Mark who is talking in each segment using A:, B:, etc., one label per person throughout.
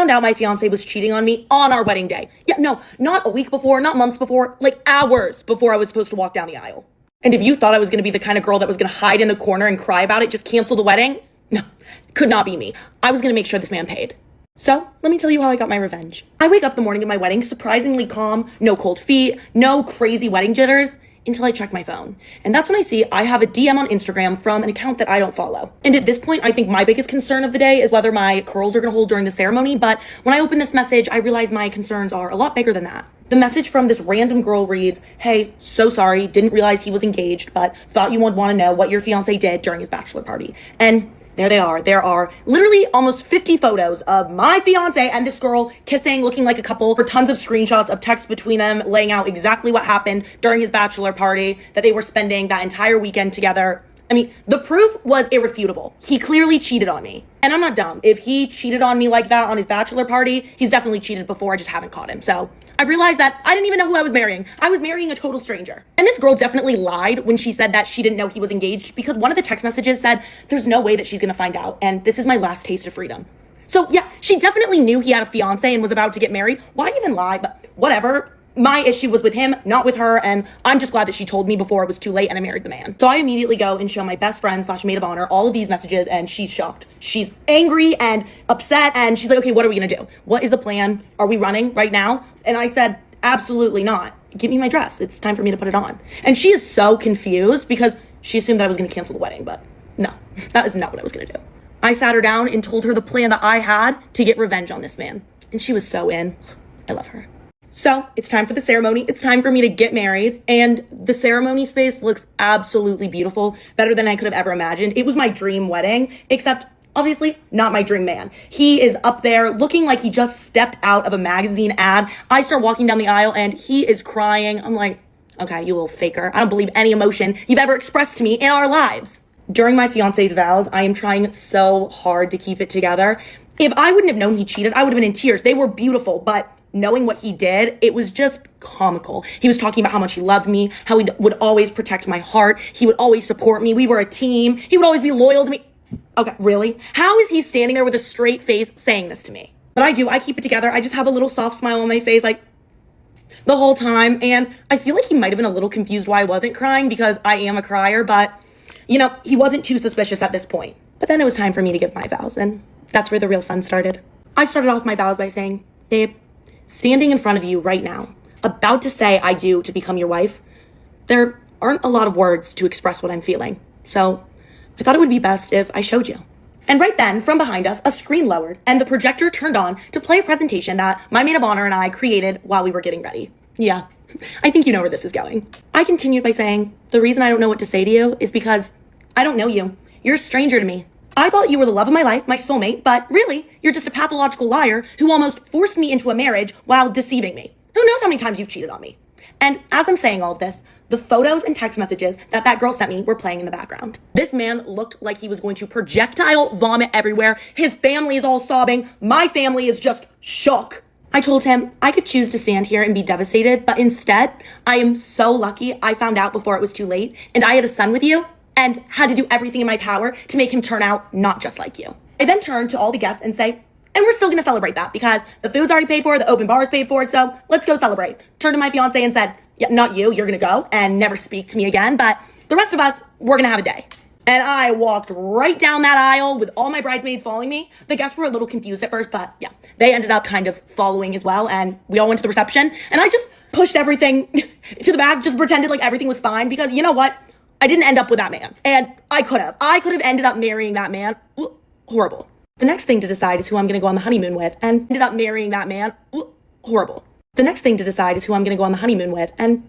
A: found out my fiance was cheating on me on our wedding day. Yeah, no, not a week before, not months before, like hours before I was supposed to walk down the aisle. And if you thought I was going to be the kind of girl that was going to hide in the corner and cry about it, just cancel the wedding, no, could not be me. I was going to make sure this man paid. So, let me tell you how I got my revenge. I wake up the morning of my wedding surprisingly calm, no cold feet, no crazy wedding jitters, until I check my phone. And that's when I see I have a DM on Instagram from an account that I don't follow. And at this point, I think my biggest concern of the day is whether my curls are gonna hold during the ceremony, but when I open this message, I realize my concerns are a lot bigger than that. The message from this random girl reads, "Hey, so sorry, didn't realize he was engaged, but thought you would wanna know what your fiance did during his bachelor party." And there they are. There are literally almost 50 photos of my fiance and this girl kissing, looking like a couple, for tons of screenshots of text between them, laying out exactly what happened during his bachelor party, that they were spending that entire weekend together. I mean, the proof was irrefutable. He clearly cheated on me. And I'm not dumb. If he cheated on me like that on his bachelor party, he's definitely cheated before. I just haven't caught him. So I've realized that I didn't even know who I was marrying. I was marrying a total stranger. And this girl definitely lied when she said that she didn't know he was engaged, because one of the text messages said, "There's no way that she's gonna find out, and this is my last taste of freedom." So yeah, she definitely knew he had a fiance and was about to get married. Why even lie? But whatever. My issue was with him, not with her, and I'm just glad that she told me before it was too late and I married the man. So I immediately go and show my best friend / maid of honor all of these messages, and she's shocked. She's angry and upset, and she's like, "Okay, what are we gonna do? What is the plan? Are we running right now?" And I said, "Absolutely not. Give me my dress. It's time for me to put it on." And she is so confused because she assumed that I was gonna cancel the wedding, but no, that is not what I was gonna do. I sat her down and told her the plan that I had to get revenge on this man, and she was so in. I love her. So it's time for the ceremony. It's time for me to get married. And the ceremony space looks absolutely beautiful, better than I could have ever imagined. It was my dream wedding, except obviously not my dream man. He is up there looking like he just stepped out of a magazine ad. I start walking down the aisle and he is crying. I'm like, okay, you little faker. I don't believe any emotion you've ever expressed to me in our lives. During my fiance's vows, I am trying so hard to keep it together. If I wouldn't have known he cheated, I would have been in tears. They were beautiful, but knowing what he did, it was just comical. He was talking about how much he loved me, how he would always protect my heart. He would always support me. We were a team. He would always be loyal to me. Okay, really? How is he standing there with a straight face saying this to me? But I keep it together. I just have a little soft smile on my face, like, the whole time. And I feel like he might have been a little confused why I wasn't crying, because I am a crier, but you know, he wasn't too suspicious at this point. But then it was time for me to give my vows, and that's where the real fun started. I started off my vows by saying, "Babe, standing in front of you right now, about to say I do to become your wife, there aren't a lot of words to express what I'm feeling. So I thought it would be best if I showed you." And right then, from behind us, a screen lowered and the projector turned on to play a presentation that my maid of honor and I created while we were getting ready. Yeah, I think you know where this is going. I continued by saying, "The reason I don't know what to say to you is because I don't know you. You're a stranger to me. I thought you were the love of my life, my soulmate, but really, you're just a pathological liar who almost forced me into a marriage while deceiving me. Who knows how many times you've cheated on me?" And as I'm saying all of this, the photos and text messages that girl sent me were playing in the background. This man looked like he was going to projectile vomit everywhere. His family is all sobbing. My family is just shook. I told him I could choose to stand here and be devastated, but instead, I am so lucky I found out before it was too late, and I had a son with you, and had to do everything in my power to make him turn out not just like you. I then turned to all the guests and say, "And we're still gonna celebrate that because the food's already paid for, the open bar is paid for, so let's go celebrate." Turned to my fiance and said, "Yeah, not you, you're gonna go and never speak to me again, but the rest of us, we're gonna have a day." And I walked right down that aisle with all my bridesmaids following me. The guests were a little confused at first, but yeah, they ended up kind of following as well, and we all went to the reception, and I just pushed everything to the back, just pretended like everything was fine, because you know what? I didn't end up with that man, and I could have ended up marrying that man. Horrible. The next thing to decide is who I'm gonna go on the honeymoon with, and ended up marrying that man. Horrible. The next thing to decide is who I'm gonna go on the honeymoon with, and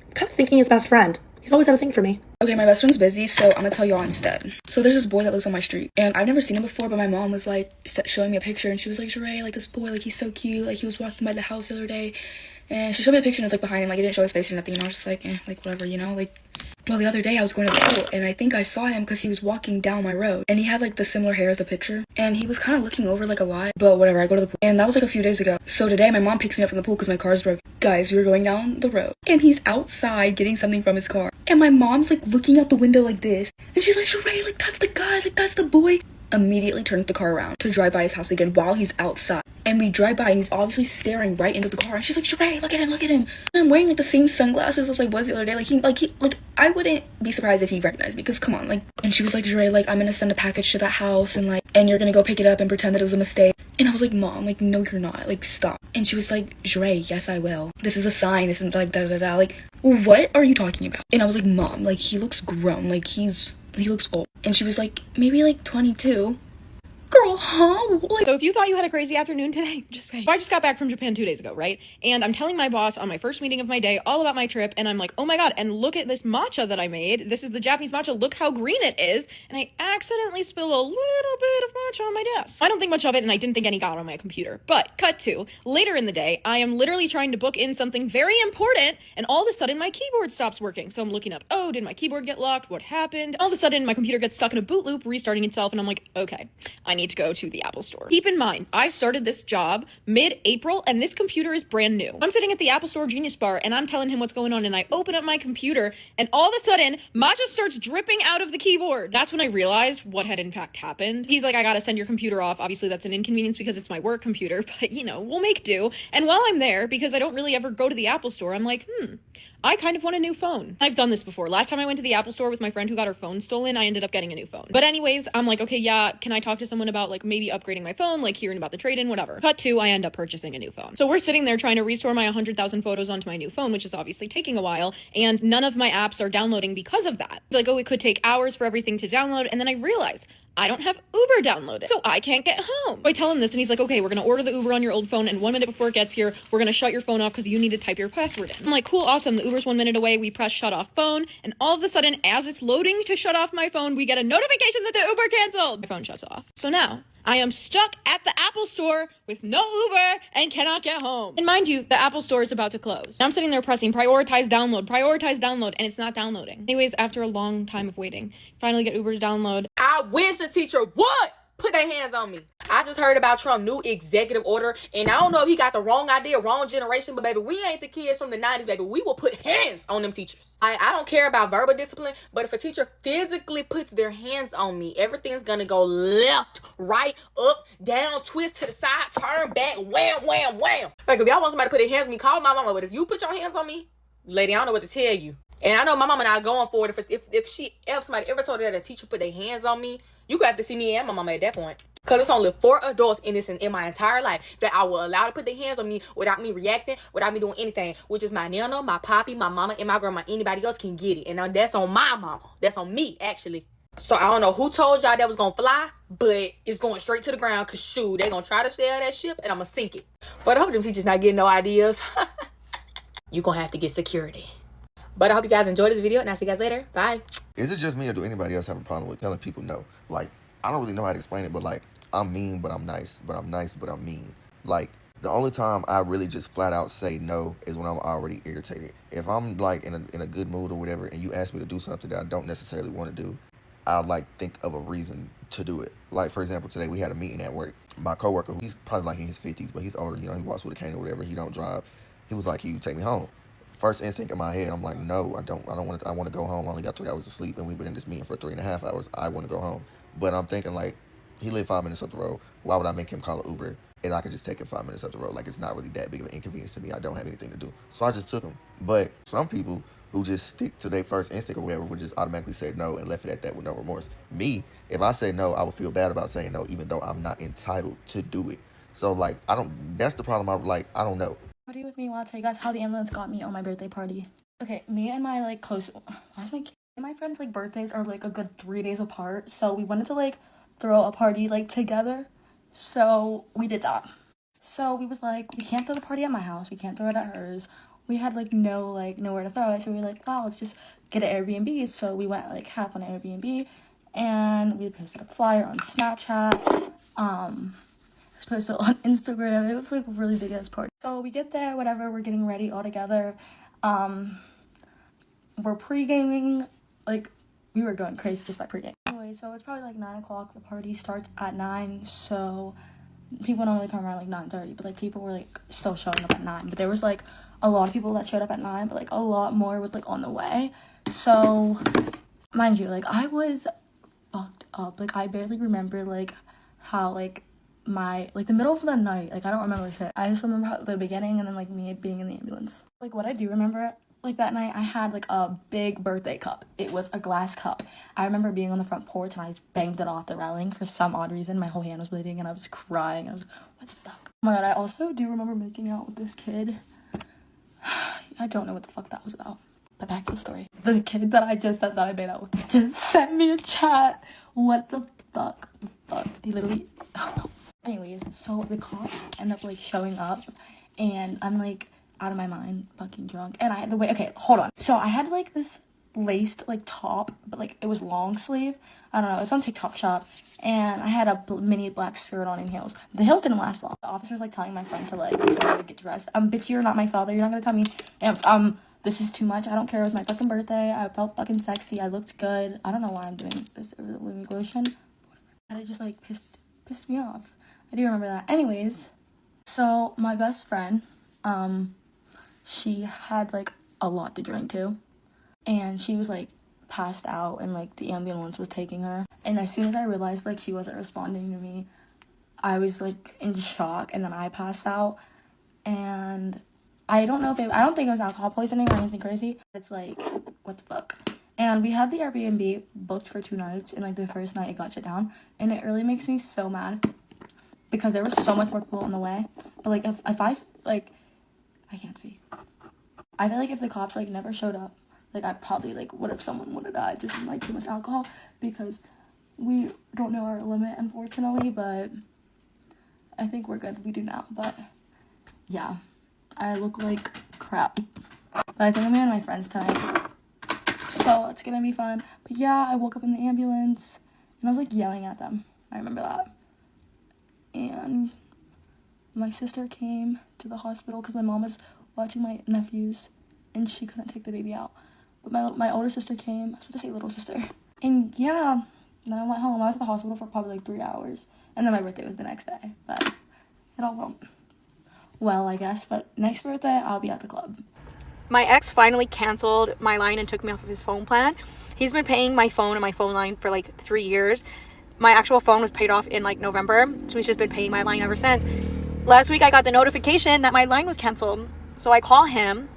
A: I'm kind of thinking his best friend. He's always had a thing for me.
B: Okay, my best friend's busy, so I'm gonna tell y'all instead. So there's this boy that lives on my street, and I've never seen him before, but my mom was like showing me a picture, and she was like, "Sheree, like this boy, like he's so cute, like he was walking by the house the other day," and she showed me the picture and it was like behind him, like it didn't show his face or nothing, and I was just like, like whatever, you know, like. Well, the other day I was going to the pool, and I think I saw him because he was walking down my road, and he had like the similar hair as the picture, and he was kind of looking over like a lot, but whatever, I go to the pool, and that was like a few days ago. So today my mom picks me up from the pool because my car's broke. Guys, we were going down the road, and he's outside getting something from his car, and my mom's like looking out the window like this, and she's like, "Sheree, like that's the guy, like that's the boy." immediately turns the car around to drive by his house again while he's outside. And we drive by and he's obviously staring right into the car. And she's like, Sheree, look at him, look at him. And I'm wearing like the same sunglasses as I was the other day. Like I wouldn't be surprised if he recognized me, because come on, like. And she was like, Sheree, like, I'm gonna send a package to that house and you're gonna go pick it up and pretend that it was a mistake. And I was like, Mom, like, no, you're not. Like, stop. And she was like, Sheree, yes, I will. This is a sign. This is like da-da-da-da. Like, what are you talking about? And I was like, Mom, like, he looks grown. Like, he looks old. And she was like, maybe like 22. Girl, huh? Like,
C: so if you thought you had a crazy afternoon today, just wait. I just got back from Japan 2 days ago, right? And I'm telling my boss on my first meeting of my day all about my trip, and I'm like, oh my god, and look at this matcha that I made. This is the Japanese matcha. Look how green it is. And I accidentally spilled a little bit of matcha on my desk. I don't think much of it, and I didn't think any got on my computer. But cut to later in the day, I am literally trying to book in something very important, and all of a sudden my keyboard stops working. So I'm looking up, oh, did my keyboard get locked? What happened? All of a sudden my computer gets stuck in a boot loop, restarting itself, and I'm like, okay, I need to go to the Apple Store. Keep in mind, I started this job mid-April and this computer is brand new. I'm sitting at the Apple Store Genius Bar and I'm telling him what's going on, and I open up my computer and all of a sudden matcha starts dripping out of the keyboard. That's when I realized what had in fact happened. He's like, I gotta send your computer off. Obviously that's an inconvenience because it's my work computer, but you know, we'll make do. And while I'm there, because I don't really ever go to the Apple Store, I'm like, I kind of want a new phone. I've done this before. Last time I went to the Apple Store with my friend who got her phone stolen, I ended up getting a new phone. But anyways, I'm like, okay, yeah, can I talk to someone about like maybe upgrading my phone, like hearing about the trade-in, whatever. Cut to, I end up purchasing a new phone. So we're sitting there trying to restore my 100,000 photos onto my new phone, which is obviously taking a while, and none of my apps are downloading because of that. Like, oh, it could take hours for everything to download, and then I realized I don't have Uber downloaded, so I can't get home. So I tell him this, and he's like, okay, we're gonna order the Uber on your old phone, and 1 minute before it gets here, we're gonna shut your phone off because you need to type your password in. I'm like, cool, awesome, the Uber's 1 minute away, we press shut off phone, and all of a sudden, as it's loading to shut off my phone, we get a notification that the Uber canceled. My phone shuts off. So now, I am stuck at the Apple Store with no Uber and cannot get home. And mind you, the Apple Store is about to close. And I'm sitting there pressing prioritize download, and it's not downloading. Anyways, after a long time of waiting, finally get Uber to download.
D: I wish a teacher would put their hands on me. I just heard about Trump's new executive order, and I don't know if he got the wrong idea, wrong generation, but baby, we ain't the kids from the 90s, baby. We will put hands on them teachers. I don't care about verbal discipline, but if a teacher physically puts their hands on me, everything's gonna go left, right, up, down, twist to the side, turn back, wham, wham, wham. Like, if y'all want somebody to put their hands on me, call my mama, but if you put your hands on me, lady, I don't know what to tell you. And I know my mama not going for it. If somebody ever told her that a teacher put their hands on me, you got to see me and my mama at that point. Because it's only 4 adults in my entire life that I will allow to put their hands on me without me reacting, without me doing anything, which is my nana, my papi, my mama, and my grandma. Anybody else can get it. And now that's on my mama. That's on me, actually. So I don't know who told y'all that was going to fly, but it's going straight to the ground because, shoot, they going to try to sail that ship and I'm going to sink it. But I hope them teachers not getting no ideas. You're going to have to get security. But I hope you guys enjoyed this video, and I'll see you guys later. Bye.
E: Is it just me, or do anybody else have a problem with telling people no? Like, I don't really know how to explain it, but like, I'm mean, but I'm nice. But I'm nice, but I'm mean. Like, the only time I really just flat out say no is when I'm already irritated. If I'm like in a good mood or whatever, and you ask me to do something that I don't necessarily want to do, I'll like think of a reason to do it. Like, for example, today we had a meeting at work. My coworker, he's probably like in his 50s, but he's older. You know, he walks with a cane or whatever. He don't drive. He was like, he would take me home. First instinct in my head, I'm like, no, I don't want to. I want to go home. I only got 3 hours of sleep, and we've been in this meeting for 3.5 hours. I want to go home. But I'm thinking, like, he lived 5 minutes up the road. Why would I make him call an Uber? And I could just take him 5 minutes up the road. Like, it's not really that big of an inconvenience to me. I don't have anything to do. So I just took him. But some people who just stick to their first instinct or whatever would just automatically say no and left it at that with no remorse. Me, if I say no, I would feel bad about saying no, even though I'm not entitled to do it. So, like, that's the problem. I don't know.
B: Party with me while I tell you guys how the ambulance got me on my birthday party. Okay, me and my like close, my friends like birthdays are like a good 3 days apart, so we wanted to like throw a party like together, so we did that. So we was like, we can't throw the party at my house, we can't throw it at hers. We had like nowhere to throw it, so we were like, wow, let's just get an Airbnb. So we went like half on an Airbnb, and we posted a flyer on Snapchat. Posted on Instagram. It was like a really big ass party. So we get there, whatever, we're getting ready all together. We're pre-gaming, like we were going crazy just by pre-gaming. Anyway, so it's probably like 9 o'clock. The party starts at 9, so people normally come around like 9:30, but like people were like still showing up at 9. But there was like a lot of people that showed up at 9, but like a lot more was like on the way. So mind you, like I was fucked up. Like, I barely remember, like, how, like, the middle of the night, like, I don't remember shit. I just remember the beginning and then, like, me being in the ambulance. Like, what I do remember, like, that night, I had, like, a big birthday cup. It was a glass cup. I remember being on the front porch and I just banged it off the railing for some odd reason. My whole hand was bleeding and I was crying. I was like, what the fuck? Oh my god, I also do remember making out with this kid. I don't know what the fuck that was about. But back to the story. The kid that I just said that I made out with just sent me a chat. What the fuck? He literally... Anyways, so the cops end up, like, showing up. And I'm, like, out of my mind, fucking drunk. And okay, hold on. So I had, like, this laced, like, top. But, like, it was long sleeve. I don't know. It's on TikTok Shop. And I had a mini black skirt on in heels. The heels didn't last long. The officer's, like, telling my friend to, like, get dressed. Bitch, you're not my father. You're not gonna tell me... this is too much. I don't care. It was my fucking birthday. I felt fucking sexy. I looked good. I don't know why I'm doing this over the wing lotion. And it just, like, pissed me off. I do remember that. Anyways, so my best friend, she had, like, a lot to drink too. And she was, like, passed out and, like, the ambulance was taking her. And as soon as I realized, like, she wasn't responding to me, I was, like, in shock. And then I passed out. And... I don't think it was alcohol poisoning or anything crazy. It's like, what the fuck? And we had the Airbnb booked for 2 nights, and, like, the first night it got shut down. And it really makes me so mad because there was so much more people on the way. But, like, if I, like, I can't speak. I feel like if the cops, like, never showed up, like, I probably, like, someone would have died just from, like, too much alcohol, because we don't know our limit, unfortunately, but I think we're good. We do now, but yeah. I look like crap. But I think I'm gonna have my friends tonight. So it's gonna be fun. But yeah, I woke up in the ambulance and I was, like, yelling at them. I remember that. And my sister came to the hospital because my mom was watching my nephews and she couldn't take the baby out. But my older sister came. I was supposed to say little sister. And yeah, then I went home. I was at the hospital for probably, like, 3 hours. And then my birthday was the next day. But it all went well, I guess, but next birthday, I'll be at the club.
C: My ex finally canceled my line and took me off of his phone plan. He's been paying my phone and my phone line for, like, 3 years. My actual phone was paid off in, like, November, so he's just been paying my line ever since. Last week, I got the notification that my line was canceled. So I call him,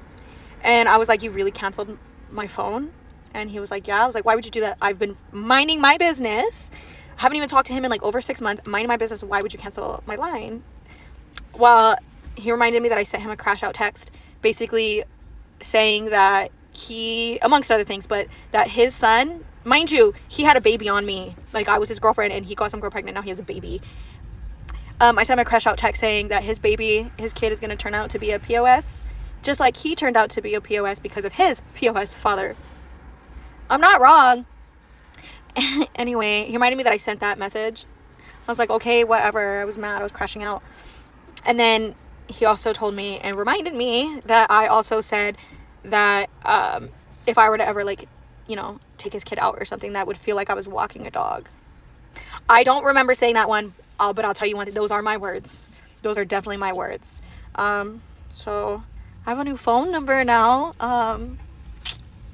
C: and I was like, you really canceled my phone? And he was like, yeah. I was like, why would you do that? I've been minding my business. I haven't even talked to him in, like, over 6 months. Minding my business. Why would you cancel my line? Well, he reminded me that I sent him a crash out text basically saying that he, amongst other things, but that his son, mind you, he had a baby on me. Like, I was his girlfriend and he got some girl pregnant. Now he has a baby. I sent him a crash out text saying that his kid is going to turn out to be a POS, just like he turned out to be a POS because of his POS father. I'm not wrong. Anyway, he reminded me that I sent that message. I was like, okay, whatever. I was mad. I was crashing out. And then he also told me and reminded me that I also said that if I were to ever, like, you know, take his kid out or something, that would feel like I was walking a dog. I don't remember saying that one, but I'll tell you one thing. Those are my words. Those are definitely my words. So I have a new phone number now.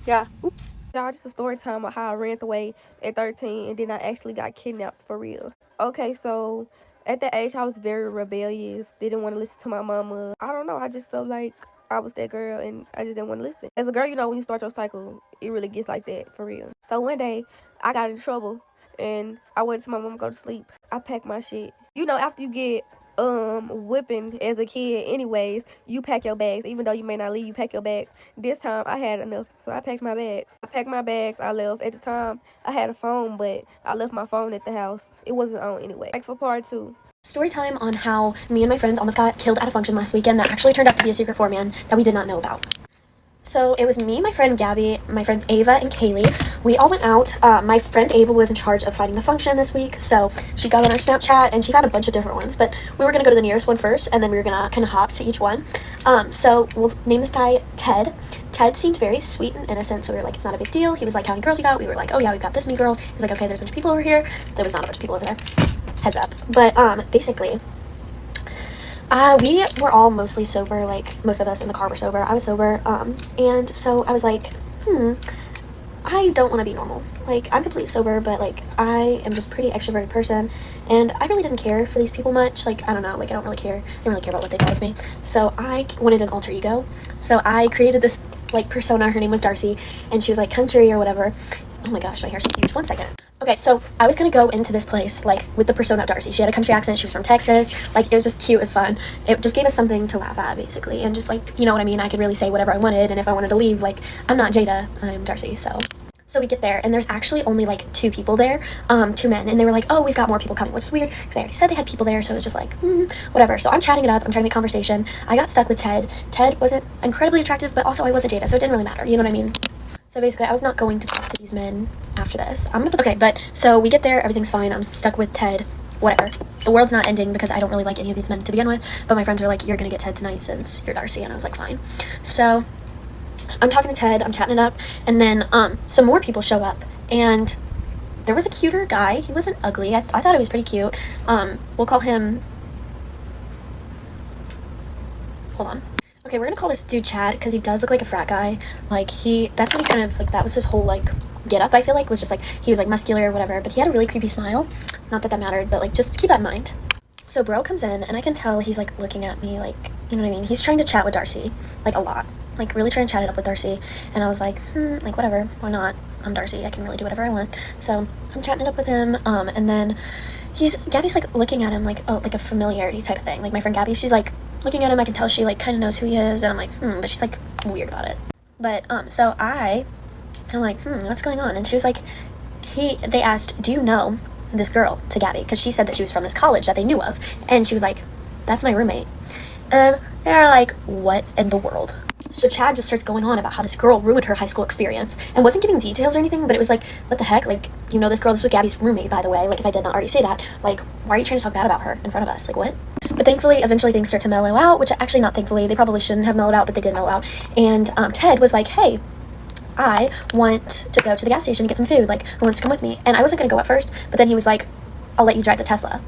C: Yeah. Oops.
F: Y'all, just a story time of how I ran away at 13 and then I actually got kidnapped for real. Okay, so at that age, I was very rebellious, didn't want to listen to my mama. I don't know, I just felt like I was that girl and I just didn't want to listen. As a girl, you know, when you start your cycle, it really gets like that, for real. So one day, I got in trouble and I went to my mama to go to sleep. I packed my shit. You know, after you get whipping as a kid anyways, you pack your bags. Even though you may not leave, you pack your bags. This time, I had enough, so I packed my bags. I left. At the time, I had a phone, but I left my phone at the house. It wasn't on anyway. Like, for part 2.
G: Story time on how me and my friends almost got killed at a function last weekend that actually turned out to be a secret foreman that we did not know about. So it was me, my friend Gabby, my friends Ava and Kaylee. We all went out. My friend Ava was in charge of finding the function this week, so she got on our Snapchat and she found a bunch of different ones, but we were going to go to the nearest one first, and then we were going to kind of hop to each one. So we'll name this guy Ted. Ted seemed very sweet and innocent, so we were like, it's not a big deal. He was like, how many girls you got? We were like, oh yeah, we've got this many girls. He was like, okay, there's a bunch of people over here. There was not a bunch of people over there. Heads up. But basically, we were all mostly sober, like most of us in the car were sober. I was sober, and so I was like, I don't want to be normal. Like, I'm completely sober, but, like, I am just a pretty extroverted person, and I really didn't care for these people much. Like, I don't know, like, I didn't really care about what they thought of me. So I wanted an alter ego. So I created this, like, persona. Her name was Darcy, and she was, like, country or whatever. Oh my gosh, my hair's so huge. 1 second. Okay, so I was gonna go into this place, like, with the persona of Darcy. She had a country accent, she was from Texas, like, it was just cute as fun. It just gave us something to laugh at, basically, and just, like, you know what I mean, I could really say whatever I wanted, and if I wanted to leave, like, I'm not Jada, I'm Darcy, so. So we get there, and there's actually only, like, 2 people there, 2 men, and they were like, oh, we've got more people coming, which is weird, because I already said they had people there, so it was just like, whatever. So I'm chatting it up, I'm trying to make conversation. I got stuck with Ted. Ted wasn't incredibly attractive, but also I wasn't Jada, so it didn't really matter, you know what I mean? So basically, I was not going to talk to these men after this. Okay, but so we get there, everything's fine, I'm stuck with Ted, whatever. The world's not ending because I don't really like any of these men to begin with, but my friends were like, you're gonna get Ted tonight since you're Darcy, and I was like, fine. So I'm talking to Ted, I'm chatting it up, and then some more people show up, and there was a cuter guy. He wasn't ugly. I thought he was pretty cute. We'll call him, hold on. Okay, we're gonna call this dude Chad, because he does look like a frat guy. Like, that's what he kind of, like, that was his whole, like, get up, I feel like, was just, like, he was, like, muscular or whatever, but he had a really creepy smile. Not that that mattered, but, like, just keep that in mind. So bro comes in, and I can tell he's, like, looking at me, like, you know what I mean? He's trying to chat with Darcy, like, a lot. Like, really trying to chat it up with Darcy, and I was like, like, whatever, why not? I'm Darcy, I can really do whatever I want. So I'm chatting it up with him, and then Gabby's, like, looking at him, like, oh, like a familiarity type of thing. Like, my friend Gabby, she's, like, looking at him, I can tell she, like, kind of knows who he is, and I'm like, but she's, like, weird about it. But, so I'm like, what's going on? And she was like, they asked, do you know this girl, to Gabby? Because she said that she was from this college that they knew of. And she was like, that's my roommate. And they're like, what in the world? So Chad just starts going on about how this girl ruined her high school experience, and wasn't giving details or anything, but it was like, what the heck? Like, you know this girl, this was Gabby's roommate, by the way. Like, if I did not already say that, like, why are you trying to talk bad about her in front of us? Like, what? But thankfully, eventually things start to mellow out, which actually not thankfully, they probably shouldn't have mellowed out, but they did mellow out. And Ted was like, hey, I want to go to the gas station and get some food. Like, who wants to come with me? And I wasn't going to go at first, but then he was like, I'll let you drive the Tesla.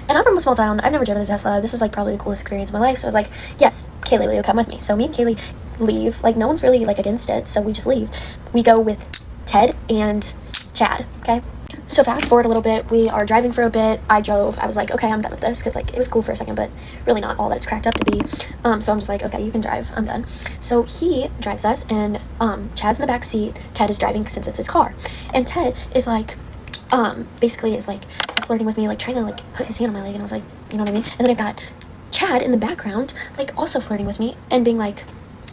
G: And I'm from a small town. I've never driven a Tesla. This is, like, probably the coolest experience of my life. So I was like, yes, Kaylee, will you come with me? So me and Kaylee leave. Like, no one's really, like, against it, so we just leave. We go with Ted and Chad, okay? So fast forward a little bit, we are driving for a bit. I drove. I was like, okay, I'm done with this, because, like, it was cool for a second, but really not all that it's cracked up to be. So I'm just like, okay, you can drive. I'm done. So he drives us, and Chad's in the back seat. Ted is driving since it's his car. And Ted is like, basically is, like, flirting with me, like, trying to, like, put his hand on my leg, and I was like, you know what I mean? And then I've got Chad in the background, like, also flirting with me, and being like,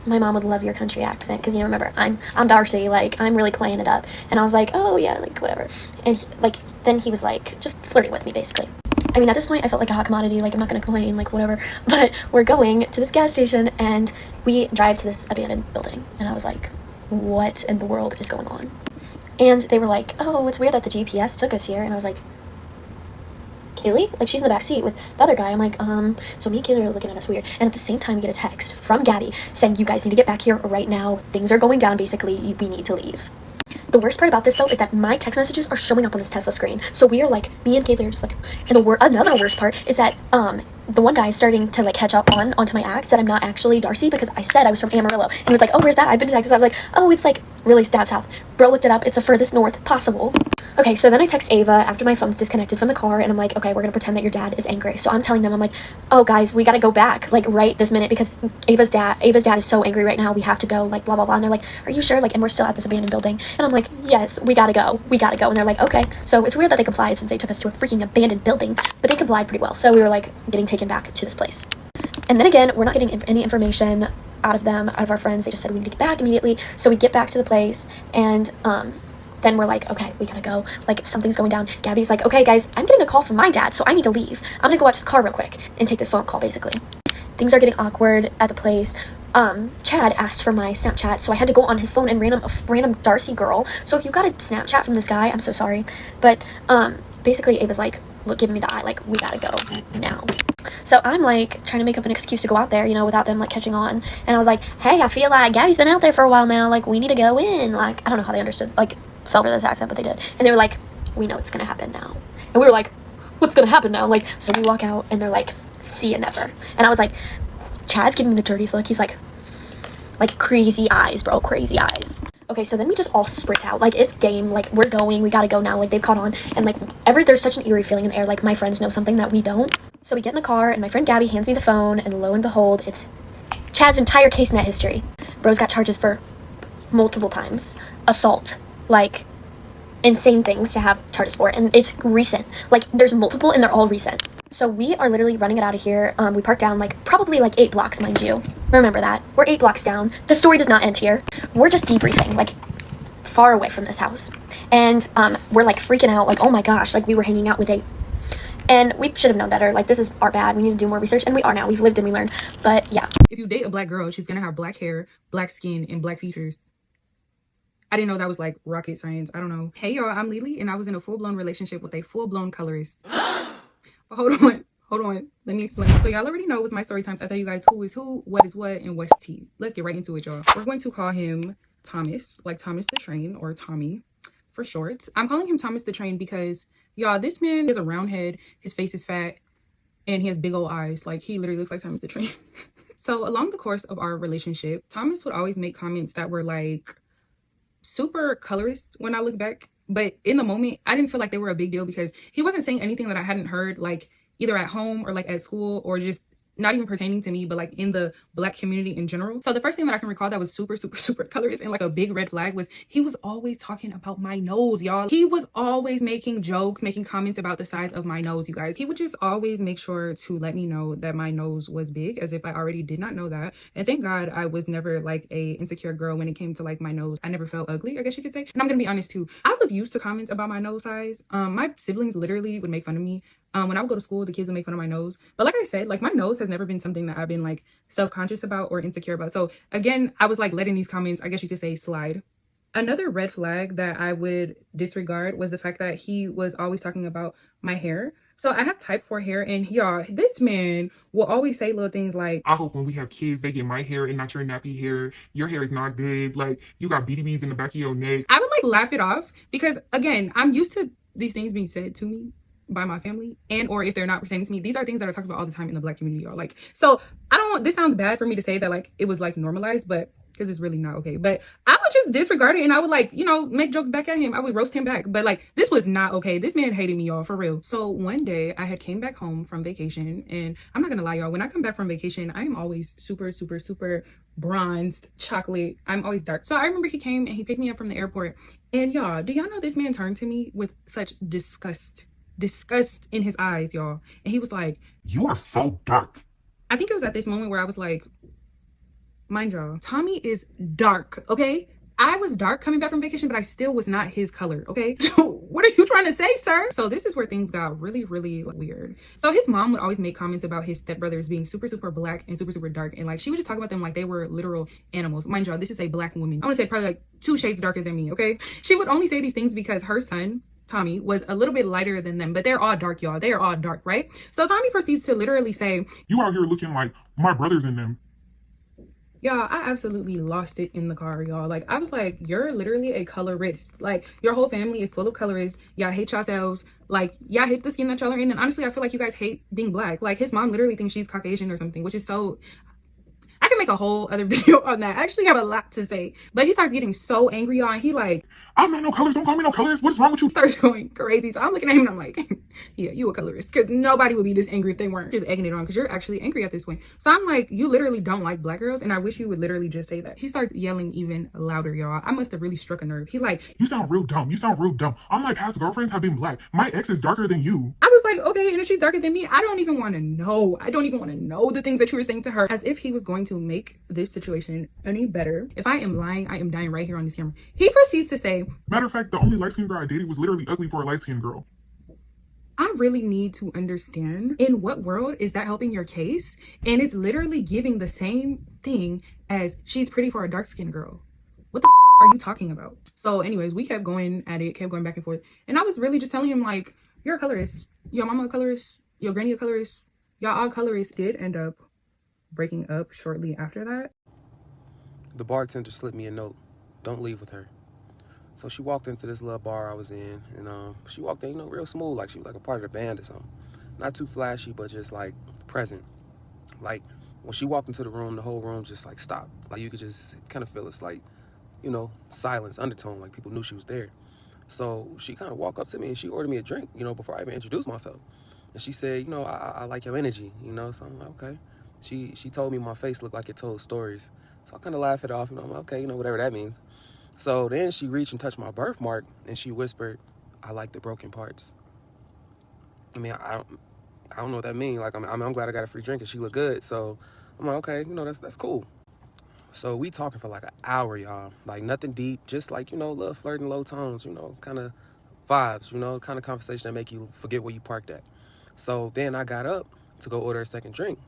G: my mom would love your country accent, because, you know, remember, I'm Darcy, like, I'm really playing it up. And I was like, oh, yeah, like, whatever. And, then he was, like, just flirting with me, basically. I mean, at this point, I felt like a hot commodity, like, I'm not gonna complain, like, whatever. But we're going to this gas station, and we drive to this abandoned building. And I was like, what in the world is going on? And they were like, oh, it's weird that the GPS took us here. And I was like, Kaylee? Like, she's in the back seat with the other guy. I'm like, so me and Kaylee are looking at us weird. And at the same time, we get a text from Gabby saying, you guys need to get back here right now. Things are going down, basically. We need to leave. The worst part about this, though, is that my text messages are showing up on this Tesla screen. So we are, like, me and Kaylee are just, like, and another worst part is that, the one guy is starting to, like, catch up onto my act that I'm not actually Darcy, because I said I was from Amarillo. And he was like, oh, where's that? I've been to Texas. I was like, oh, it's, like, really down south. Bro looked it up. It's the furthest north possible. Okay, so then I text Ava after my phone's disconnected from the car, and I'm like, okay, we're gonna pretend that your dad is angry. So I'm telling them, I'm like, oh, guys, we gotta go back, like, right this minute, because Ava's dad is so angry right now. We have to go, like, blah, blah, blah. And they're like, are you sure? Like, and we're still at this abandoned building. And I'm like, yes, we gotta go. And they're like, okay. So it's weird that they complied, since they took us to a freaking abandoned building, but they complied pretty well. So we were, like, getting taken back to this place. And then again, we're not getting any information out of our friends. They just said we need to get back immediately. So we get back to the place, and then we're like, okay, we gotta go. Like, something's going down. Gabby's like, okay, guys, I'm getting a call from my dad, so I need to leave. I'm gonna go out to the car real quick and take this phone call, basically. Things are getting awkward at the place. Chad asked for my Snapchat, so I had to go on his phone and random Darcy girl. So if you got a Snapchat from this guy, I'm so sorry. But, basically, it was like, look, giving me the eye, like, we gotta go now. So I'm, like, trying to make up an excuse to go out there, you know, without them, like, catching on. And I was like, hey, I feel like Gabby's been out there for a while now. Like, we need to go in. Like, I don't know how they understood, like, fell for this accent, but they did. And they were like, we know what's gonna happen now. And we were like, what's gonna happen now? Like, so we walk out, and they're like, see you never. And I was like, Chad's giving me the dirtiest look. He's like crazy eyes, bro, crazy eyes. Okay, so then we just all sprint out. Like, it's game. Like, we're going. We gotta go now. Like, they've caught on. And, like, there's such an eerie feeling in the air. Like, my friends know something that we don't. So we get in the car, and my friend Gabby hands me the phone, and lo and behold, it's Chad's entire case net history. Bro's got charges for multiple times. Assault. Like, insane things to have charges for. And it's recent. Like, there's multiple, and they're all recent. So we are literally running it out of here. We parked down, like, probably, like, 8 blocks, mind you. Remember that. We're 8 blocks down. The story does not end here. We're just debriefing, like, far away from this house. And we're, like, freaking out, like, oh my gosh, like, we were hanging out with a... And we should have known better. Like, this is our bad. We need to do more research. And we are now. We've lived and we learned. But, yeah.
H: If you date a black girl, she's gonna have black hair, black skin, and black features. I didn't know that was, like, rocket science. I don't know. Hey, y'all, I'm Lily, and I was in a full-blown relationship with a full-blown colorist. Hold on. Let me explain. So y'all already know with my story times, I tell you guys who is who, what is what, and what's tea. Let's get right into it, y'all. We're going to call him Thomas, like Thomas the Train, or Tommy for short. I'm calling him Thomas the Train because, y'all, this man has a round head, his face is fat, and he has big old eyes. Like, he literally looks like Thomas the Train. So along the course of our relationship, Thomas would always make comments that were, like, super colorist when I look back. But in the moment, I didn't feel like they were a big deal because he wasn't saying anything that I hadn't heard, like, either at home or, like, at school, or just not even pertaining to me, but, like, in the black community in general. So the first thing that I can recall that was super colorist and, like, a big red flag was he was always talking about my nose, y'all. He was always making jokes, making comments about the size of my nose, you guys. He would just always make sure to let me know that my nose was big, as if I already did not know that. And thank God I was never, like, a insecure girl when it came to, like, my nose. I never felt ugly, I guess you could say. And I'm gonna be honest too, I was used to comments about my nose size. My siblings literally would make fun of me. When I would go to school, the kids would make fun of my nose. But like I said, like, my nose has never been something that I've been, like, self-conscious about or insecure about. So again, I was, like, letting these comments, I guess you could say, slide. Another red flag that I would disregard was the fact that he was always talking about my hair. So I have type 4 hair, and y'all, this man will always say little things like,
I: I hope when we have kids, they get my hair and not your nappy hair. Your hair is not good. Like, you got BDBs in the back of your neck.
H: I would, like, laugh it off because, again, I'm used to these things being said to me by my family, and or if they're not pertaining to me, these are things that are talked about all the time in the black community, y'all. Like, so I don't, this sounds bad for me to say that, like, it was, like, normalized, but because it's really not okay. But I would just disregard it, and I would, like, you know, make jokes back at him. I would roast him back. But, like, this was not okay. This man hated me, y'all, for real. So one day I had came back home from vacation, and I'm not gonna lie, y'all, when I come back from vacation, I am always super bronzed, chocolate. I'm always dark. So I remember he came and he picked me up from the airport, and y'all, do y'all know this man turned to me with such disgust in his eyes, y'all, and he was like,
I: You are so dark.
H: I think it was at this moment where I was like, mind y'all, Tommy is dark, okay? I was dark coming back from vacation, but I still was not his color, okay? What are you trying to say, sir? So this is where things got really weird. So his mom would always make comments about his stepbrothers being super black and super dark, and, like, she would just talk about them like they were literal animals. Mind y'all, this is a black woman. I want to say probably, like, 2 shades darker than me, okay? She would only say these things because her son, Tommy, was a little bit lighter than them, but they're all dark, y'all. They are all dark, right? So Tommy proceeds to literally say,
I: You out here looking like my brothers in them.
H: y'all, I absolutely lost it in the car, y'all. Like, I was like, you're literally a colorist. Like, your whole family is full of colorists. Y'all hate yourselves. Like, y'all hate the skin that y'all are in. And honestly, I feel like you guys hate being black. Like, his mom literally thinks she's Caucasian or something, which is so... I can make a whole other video on that. I actually have a lot to say. But he starts getting so angry, y'all, and he, like...
I: I'm not no colors. Don't call me no colors. What is wrong with you?
H: Starts going crazy. So I'm looking at him and I'm like, yeah, you a colorist. Because nobody would be this angry if they weren't just egging it on, because you're actually angry at this point. So I'm like, you literally don't like black girls, and I wish you would literally just say that. He starts yelling even louder, y'all. I must have really struck a nerve. He like,
I: You sound real dumb. You sound real dumb. All my past girlfriends have been black. My ex is darker than you.
H: I was like, okay, and if she's darker than me, I don't even want to know. I don't even want to know the things that you were saying to her. As if he was going to make this situation any better. If I am lying, I am dying right here on this camera. He proceeds to say,
I: Matter of fact, the only light-skinned girl I dated was literally ugly for a light-skinned girl.
H: I really need to understand, in what world is that helping your case? And it's literally giving the same thing as she's pretty for a dark-skinned girl. What the are you talking about? So anyways, we kept going at it, kept going back and forth. And I was really just telling him, like, you're a colorist. Your mama a colorist. Your granny a colorist. Y'all all colorists. Did end up breaking up shortly after that.
J: The bartender slipped me a note. Don't leave with her. So she walked into this little bar I was in, and she walked in, you know, real smooth, like she was like a part of the band or something. Not too flashy, but just like present. Like when she walked into the room, the whole room just like stopped. Like you could just kind of feel it's like you know, silence, undertone, like people knew she was there. So she kind of walked up to me and she ordered me a drink, you know, before I even introduced myself. And she said, you know, I like your energy, you know, so I'm like, okay. She told me my face looked like it told stories. So I kind of laughed it off, you know, I'm like, okay, you know, whatever that means. So then she reached and touched my birthmark and she whispered, I like the broken parts. I mean, I don't know what that means. Like, I'm glad I got a free drink and she looked good. So I'm like, okay, you know, that's cool. So we talking for like an hour, y'all. Like nothing deep, just like, you know, little flirting, low tones, you know, kind of vibes, you know, kind of conversation that make you forget where you parked at. So then I got up to go order a second drink.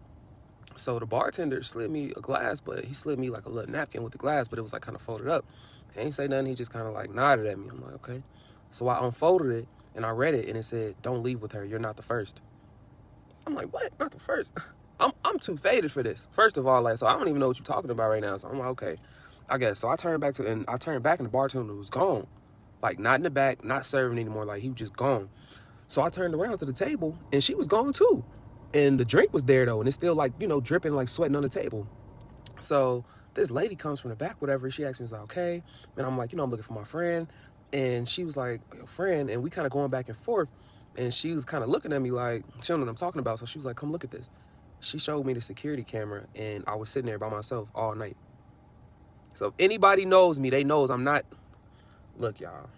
J: So the bartender slid me a glass, but he slid me like a little napkin with the glass, but it was like kind of folded up. He ain't say nothing, he just kind of like nodded at me. I'm like, okay. So I unfolded it and I read it and it said, don't leave with her, you're not the first. I'm like, what? Not the first? I'm too faded for this. First of all, like, so I don't even know what you're talking about right now. So I'm like, okay, I guess. So I turned back and the bartender was gone. Like, not in the back, not serving anymore. Like, he was just gone. So I turned around to the table and she was gone too. And the drink was there though. And it's still like, you know, dripping, like sweating on the table. So this lady comes from the back, whatever. She asked me, like, okay. And I'm like, you know, I'm looking for my friend. And she was like, your friend. And we kind of going back and forth. And she was kind of looking at me like, she don't know what I'm talking about. So she was like, come look at this. She showed me the security camera and I was sitting there by myself all night. So if anybody knows me, they knows I'm not, look y'all,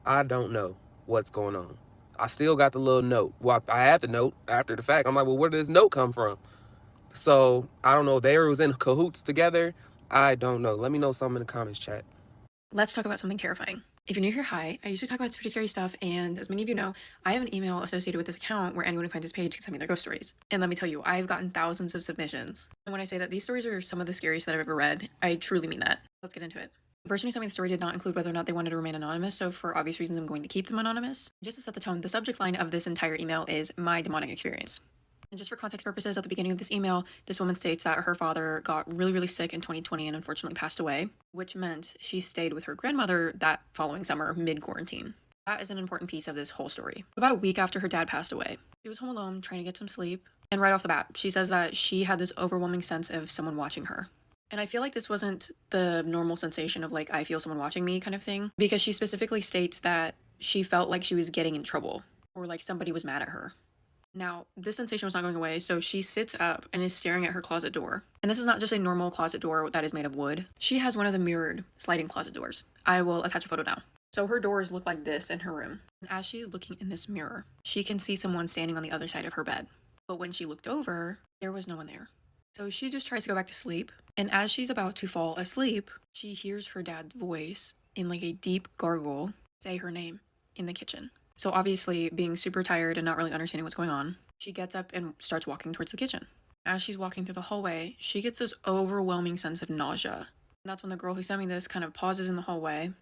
J: I don't know what's going on. I still got the little note. Well, I had the note after the fact. I'm like, well, where did this note come from? So I don't know. They was in cahoots together. I don't know. Let me know something in the comments, chat.
K: Let's talk about something terrifying. If you're new here, hi. I usually talk about pretty scary stuff, and as many of you know, I have an email associated with this account where anyone who finds this page can send me their ghost stories. And let me tell you, I've gotten thousands of submissions. And when I say that these stories are some of the scariest that I've ever read, I truly mean that. Let's get into it. The person who sent me the story did not include whether or not they wanted to remain anonymous, so for obvious reasons, I'm going to keep them anonymous. Just to set the tone, the subject line of this entire email is my demonic experience. And just for context purposes, at the beginning of this email, this woman states that her father got really, really sick in 2020 and unfortunately passed away, which meant she stayed with her grandmother that following summer, mid-quarantine. That is an important piece of this whole story. About a week after her dad passed away, she was home alone trying to get some sleep, and right off the bat, she says that she had this overwhelming sense of someone watching her. And I feel like this wasn't the normal sensation of like, I feel someone watching me kind of thing, because she specifically states that she felt like she was getting in trouble, or like somebody was mad at her. Now, this sensation was not going away, so she sits up and is staring at her closet door. And this is not just a normal closet door that is made of wood. She has one of the mirrored sliding closet doors. I will attach a photo now. So her doors look like this in her room. And as she's looking in this mirror, she can see someone standing on the other side of her bed. But when she looked over, there was no one there. So she just tries to go back to sleep. And as she's about to fall asleep, she hears her dad's voice in like a deep gargle say her name in the kitchen. So obviously, being super tired and not really understanding what's going on, she gets up and starts walking towards the kitchen. As she's walking through the hallway, she gets this overwhelming sense of nausea. And that's when the girl who sent me this kind of pauses in the hallway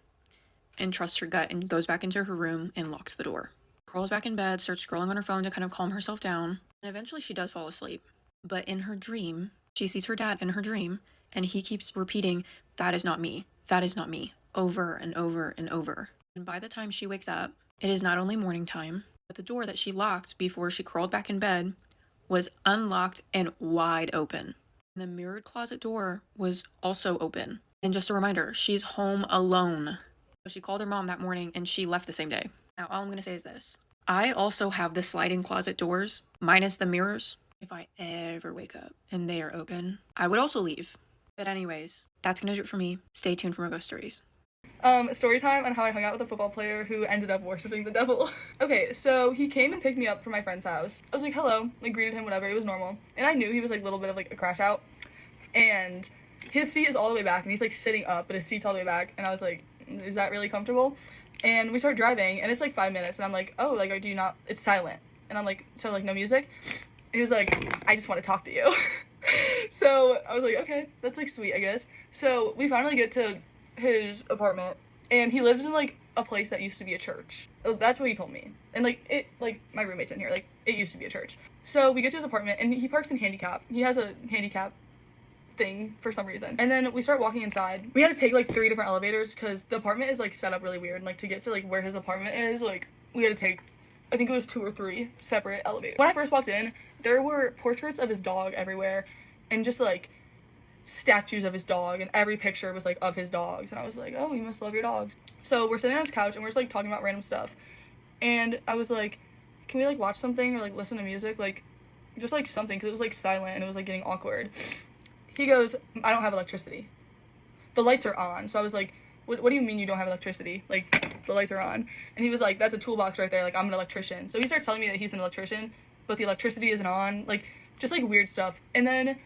K: and trusts her gut and goes back into her room and locks the door. Crawls back in bed, starts scrolling on her phone to kind of calm herself down, and eventually she does fall asleep. But in her dream, she sees her dad in her dream, and he keeps repeating, "That is not me. That is not me," over and over and over. And by the time she wakes up, it is not only morning time, but the door that she locked before she crawled back in bed was unlocked and wide open. And the mirrored closet door was also open. And just a reminder, she's home alone. So she called her mom that morning and she left the same day. Now, all I'm going to say is this. I also have the sliding closet doors, minus the mirrors. If I ever wake up and they are open, I would also leave. But anyways, that's going to do it for me. Stay tuned for more ghost stories.
B: Story time on how I hung out with a football player who ended up worshiping the devil. Okay, so he came and picked me up from my friend's house. I was like, hello, like greeted him, whatever, it was normal. And I knew he was like a little bit of like a crash out. And his seat is all the way back and he's like sitting up, but his seat's all the way back. And I was like, is that really comfortable? And we start driving and it's like 5 minutes and I'm like, oh, like, do you not, it's silent. And I'm like, so like no music? And he was like, I just want to talk to you. So I was like, okay, that's like sweet, I guess. So we finally get to his apartment and he lives in like a place that used to be a church. That's what he told me. And like it, like my roommate's in here, like it used to be a church. So we get to his apartment and he parks in handicap. He has a handicap thing for some reason. And then we start walking inside. We had to take like 3 different elevators because the apartment is like set up really weird. And like to get to like where his apartment is, like we had to take, I think it was 2 or 3 separate elevators. When I first walked in, there were portraits of his dog everywhere and just like statues of his dog, and every picture was like of his dogs, and I was like, oh, you must love your dogs. So we're sitting on his couch and we're just like talking about random stuff, and I was like, can we like watch something or like listen to music, like just like something, because it was like silent and it was like getting awkward. He goes, I don't have electricity, the lights are on. So I was like, what do you mean you don't have electricity? Like, the lights are on. And he was like, that's a toolbox right there, like, I'm an electrician. So he starts telling me that he's an electrician, but the electricity isn't on, like, just like weird stuff. And then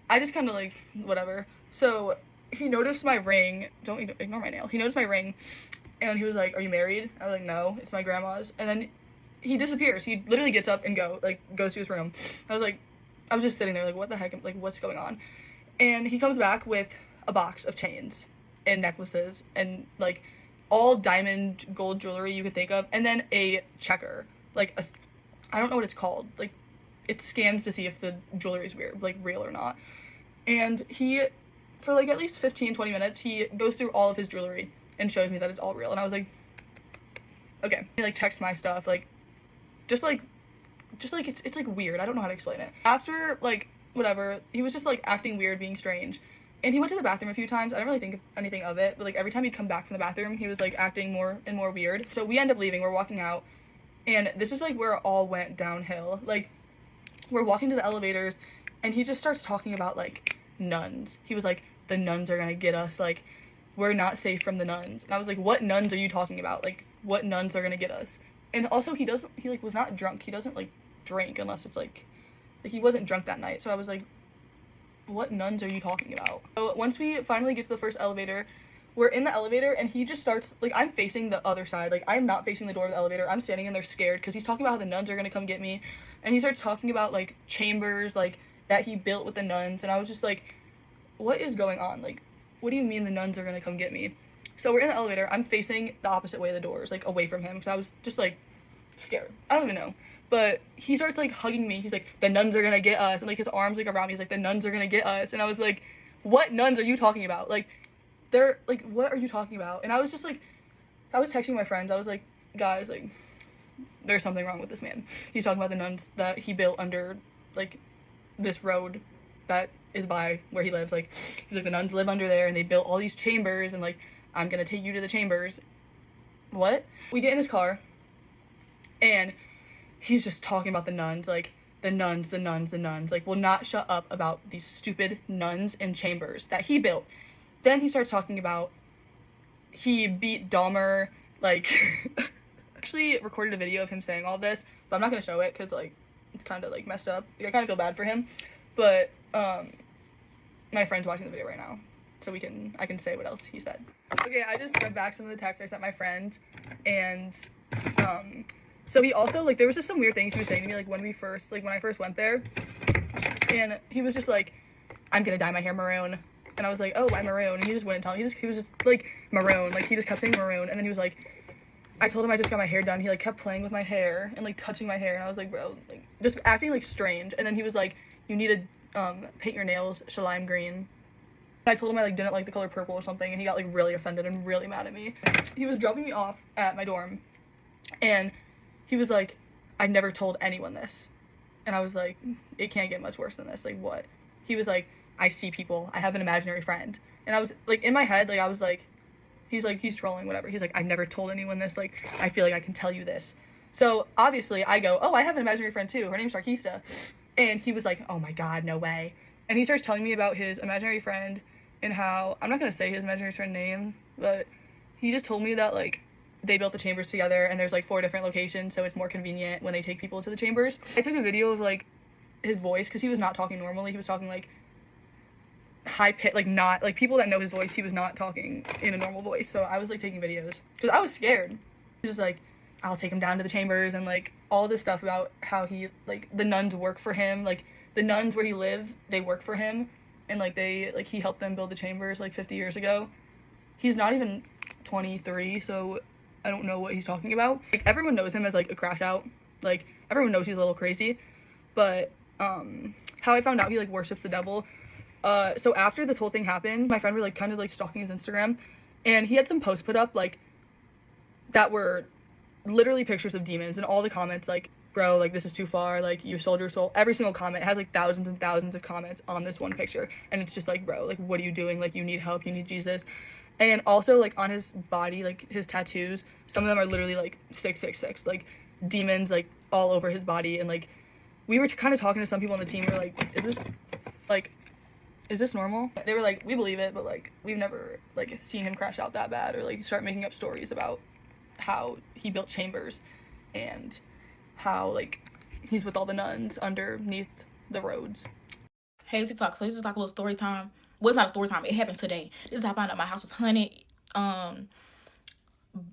B: I just kind of like, whatever. So he noticed my ring. Don't ignore my nail. He noticed my ring, and he was like, are you married? I was like, no, it's my grandma's. And then he disappears. He literally gets up and goes to his room. I was just sitting there like, what the heck, like, what's going on? And he comes back with a box of chains and necklaces and like all diamond gold jewelry you could think of, and then a checker, like I don't know what it's called, like it scans to see if the jewelry is weird, like real or not. And he, for like at least 15-20 minutes, he goes through all of his jewelry and shows me that it's all real. And I was like, okay. He like checks my stuff, like just like it's like weird. I don't know how to explain it. After like whatever, he was just like acting weird, being strange. And he went to the bathroom a few times. I don't really think of anything of it, but like every time he'd come back from the bathroom, he was like acting more and more weird. So we end up leaving. We're walking out, and this is like where it all went downhill. Like, we're walking to the elevators, and he just starts talking about like nuns. He was like, the nuns are gonna get us, like we're not safe from the nuns. And I was like, what nuns are you talking about? Like, what nuns are gonna get us? And also he like was not drunk. He doesn't like drink unless it's like he wasn't drunk that night. So I was like, what nuns are you talking about? So once we finally get to the first elevator, we're in the elevator, and he just starts, like, I'm facing the other side, like I'm not facing the door of the elevator. I'm standing in there scared because he's talking about how the nuns are gonna come get me, and he starts talking about like chambers like that he built with the nuns, and I was just like, what is going on? Like, what do you mean the nuns are gonna come get me? So we're in the elevator. I'm facing the opposite way of the doors, like away from him, because I was just like scared. I don't even know. But he starts like hugging me. He's like, the nuns are gonna get us, and like his arms like around me. He's like, the nuns are gonna get us. And I was like, what nuns are you talking about? Like, they're like, what are you talking about? And I was just like, I was texting my friends. I was like, guys, like, there's something wrong with this man. He's talking about the nuns that he built under like this road that is by where he lives. Like, he's like, the nuns live under there, and they built all these chambers, and like, I'm gonna take you to the chambers. What? We get in his car, and he's just talking about the nuns, like, the nuns, like, will not shut up about these stupid nuns and chambers that he built. Then he starts talking about he beat Dahmer, like, actually recorded a video of him saying all this, but I'm not gonna show it because, like, it's kind of, like, messed up. Like, I kind of feel bad for him, but, my friend's watching the video right now, so I can say what else he said. Okay, I just read back some of the texts I sent my friend, and, so he also, like, there was just some weird things he was saying to me, like, when I first went there, and he was just like, I'm gonna dye my hair maroon, and I was like, oh, why maroon? And he just wouldn't tell me. He was just, like, maroon, like, he just kept saying maroon, and then he was like, I told him I just got my hair done. He, like, kept playing with my hair, and, like, touching my hair, and I was like, bro, like, just acting, like, strange, and then he was like, you need to, paint your nails lime green. And I told him I, like, didn't like the color purple or something, and he got, like, really offended and really mad at me. He was dropping me off at my dorm, and he was like, I never told anyone this. And I was like, it can't get much worse than this. Like, what? He was like, I see people. I have an imaginary friend. And I was, like, in my head, like, I was like, he's trolling, whatever. He's like, I've never told anyone this. Like, I feel like I can tell you this. So, obviously, I go, oh, I have an imaginary friend, too. Her name's Sarkista. And he was like, oh, my God, no way. And he starts telling me about his imaginary friend and how, I'm not going to say his imaginary friend name, but he just told me that, like, they built the chambers together, and there's like 4 different locations, so it's more convenient when they take people to the chambers. I took a video of like his voice, because he was not talking normally. He was talking like high pitch, like, not like, people that know his voice, he was not talking in a normal voice. So I was like taking videos because I was scared. He was just like, I'll take him down to the chambers, and like all this stuff about how he, like, the nuns work for him, like the nuns where he lived, they work for him, and like he helped them build the chambers like 50 years ago. He's not even 23, so I don't know what he's talking about. Like, everyone knows him as like a crash out. Like, everyone knows he's a little crazy. But how I found out he like worships the devil. So after this whole thing happened, my friend was like kind of like stalking his Instagram, and he had some posts put up like that were literally pictures of demons, and all the comments like bro, like, this is too far, like, you sold your soul. Every single comment has like thousands and thousands of comments on this one picture, and it's just like, bro, like, what are you doing? Like, you need help, you need Jesus. And also, like, on his body, like, his tattoos, some of them are literally like 666, like demons, like, all over his body. And like, we were kind of talking to some people on the team, we were like, is this normal? They were like, we believe it, but like, we've never like seen him crash out that bad, or like start making up stories about how he built chambers and how like he's with all the nuns underneath the roads.
L: Hey TikTok, so this is like a little story time. Well, it's not a story time, it happened today. This is how I found out my house was haunted.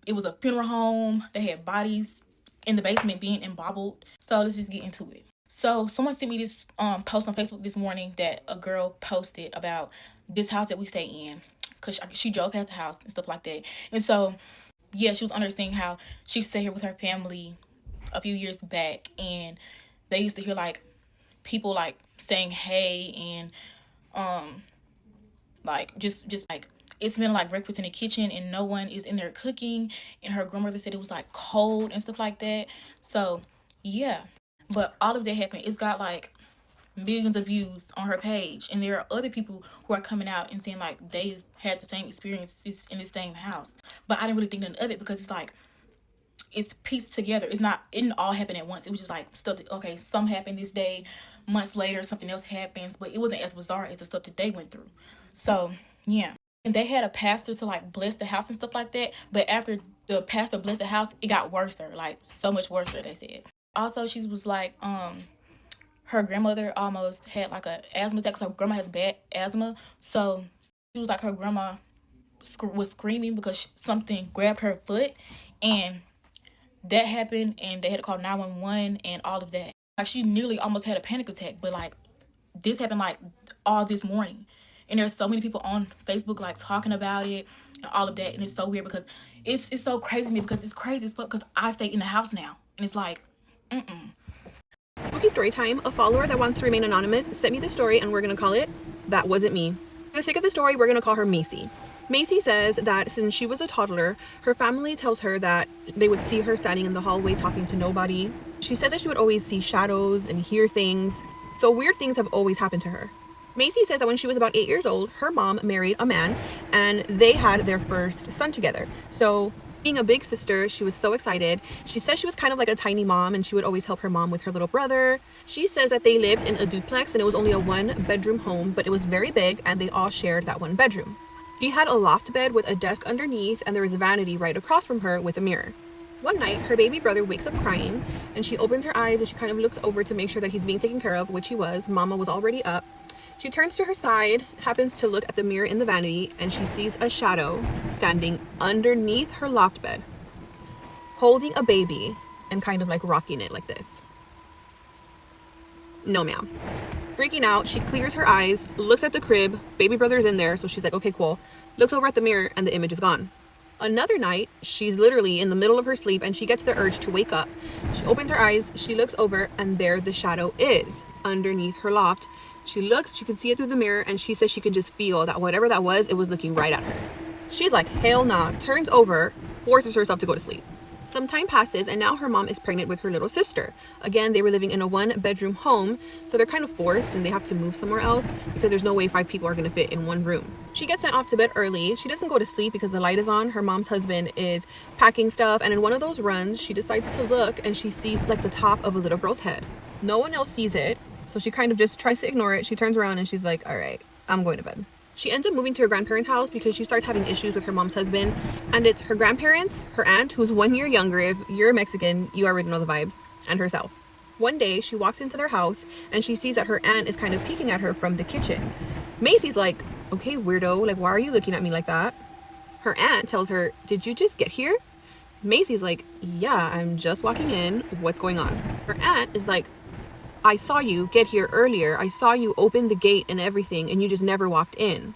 L: It was a funeral home. They had bodies in the basement being embobbled. So let's just get into it. So someone sent me this post on Facebook this morning that a girl posted about this house that we stay in, because she drove past the house and stuff like that. And so yeah, she was understanding how she stayed here with her family a few years back, and they used to hear like people like saying hey, and like just like it smelled like breakfast in the kitchen and no one is in there cooking, and her grandmother said it was like cold and stuff like that. So yeah, but all of that happened. It's got like millions of views on her page, and there are other people who are coming out and saying like they've had the same experiences in the same house. But I didn't really think nothing of it, because it's like it's pieced together. It didn't all happen at once. It was just like stuff that, okay, some happened this day, months later something else happens, but it wasn't as bizarre as the stuff that they went through. So yeah, and they had a pastor to like bless the house and stuff like that, but after the pastor blessed the house, it got worse, like so much worse, they said. Also, she was like her grandmother almost had like a asthma attack, because her grandma has bad asthma. So she was like, her grandma was screaming because something grabbed her foot, and that happened, and they had to call 911 and all of that. Like, she nearly almost had a panic attack, but like this happened like all this morning, and there's so many people on Facebook like talking about it and all of that. And it's so weird, because it's so crazy to me, because it's crazy as fuck, because I stay in the house now, and it's like
M: Spooky story time. A follower that wants to remain anonymous sent me this story, and we're gonna call it That Wasn't Me. For the sake of the story, we're gonna call her Macy. Macy says that since she was a toddler, her family tells her that they would see her standing in the hallway talking to nobody. She says that she would always see shadows and hear things, so weird things have always happened to her. Macy says that when she was about 8 years old, her mom married a man, and they had their first son together. So being a big sister, she was so excited. She says she was kind of like a tiny mom, and she would always help her mom with her little brother. She says that they lived in a duplex, and it was only a 1-bedroom home, but it was very big, and they all shared that 1 bedroom. She had a loft bed with a desk underneath, and there was a vanity right across from her with a mirror. One night, her baby brother wakes up crying, and she opens her eyes and she kind of looks over to make sure that he's being taken care of, which he was. Mama was already up. She turns to her side, happens to look at the mirror in the vanity, and she sees a shadow standing underneath her loft bed, holding a baby and kind of like rocking it like this. No, ma'am. Freaking out, she clears her eyes, looks at the crib, baby brother's in there, so she's like, okay, cool. Looks over at the mirror, and the image is gone. Another night, she's literally in the middle of her sleep, and she gets the urge to wake up. She opens her eyes, she looks over, and there the shadow is, underneath her loft. She looks, she can see it through the mirror, and she says she can just feel that whatever that was, it was looking right at her. She's like, hell nah, turns over, forces herself to go to sleep. Some time passes, and now her mom is pregnant with her little sister. Again, they were living in a 1-bedroom home, so they're kind of forced, and they have to move somewhere else because there's no way 5 people are going to fit in 1 room. She gets sent off to bed early. She doesn't go to sleep because the light is on. Her mom's husband is packing stuff, and in one of those runs, she decides to look, and she sees like the top of a little girl's head. No one else sees it, so she kind of just tries to ignore it. She turns around, and she's like, all right, I'm going to bed. She ends up moving to her grandparents' house because she starts having issues with her mom's husband. And it's her grandparents, her aunt, who's 1 year younger. If you're Mexican, you already know the vibes, and herself. One day, she walks into their house, and she sees that her aunt is kind of peeking at her from the kitchen. Macy's like, okay, weirdo, like, why are you looking at me like that? Her aunt tells her, did you just get here? Macy's like, yeah, I'm just walking in. What's going on? Her aunt is like, I saw you get here earlier. I saw you open the gate and everything, and you just never walked in.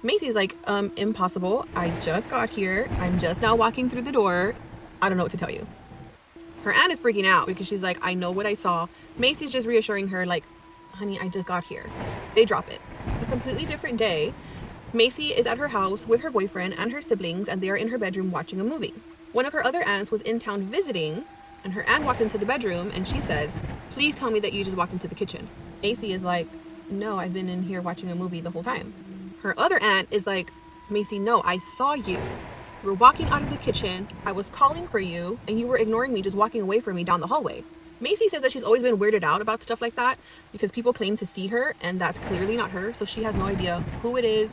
M: Macy's like, impossible. I just got here. I'm just now walking through the door. I don't know what to tell you. Her aunt is freaking out because she's like, I know what I saw. Macy's just reassuring her, like, honey, I just got here. They drop it. A completely different day, Macy is at her house with her boyfriend and her siblings, and they are in her bedroom watching a movie. One of her other aunts was in town visiting, and her aunt walks into the bedroom and she says, "Please tell me that you just walked into the kitchen." Macy is like, "No, I've been in here watching a movie the whole time." Her other aunt is like, "Macy, no, I saw you. You were walking out of the kitchen, I was calling for you, and you were ignoring me, just walking away from me down the hallway." Macy says that she's always been weirded out about stuff like that because people claim to see her and that's clearly not her, so she has no idea who it is,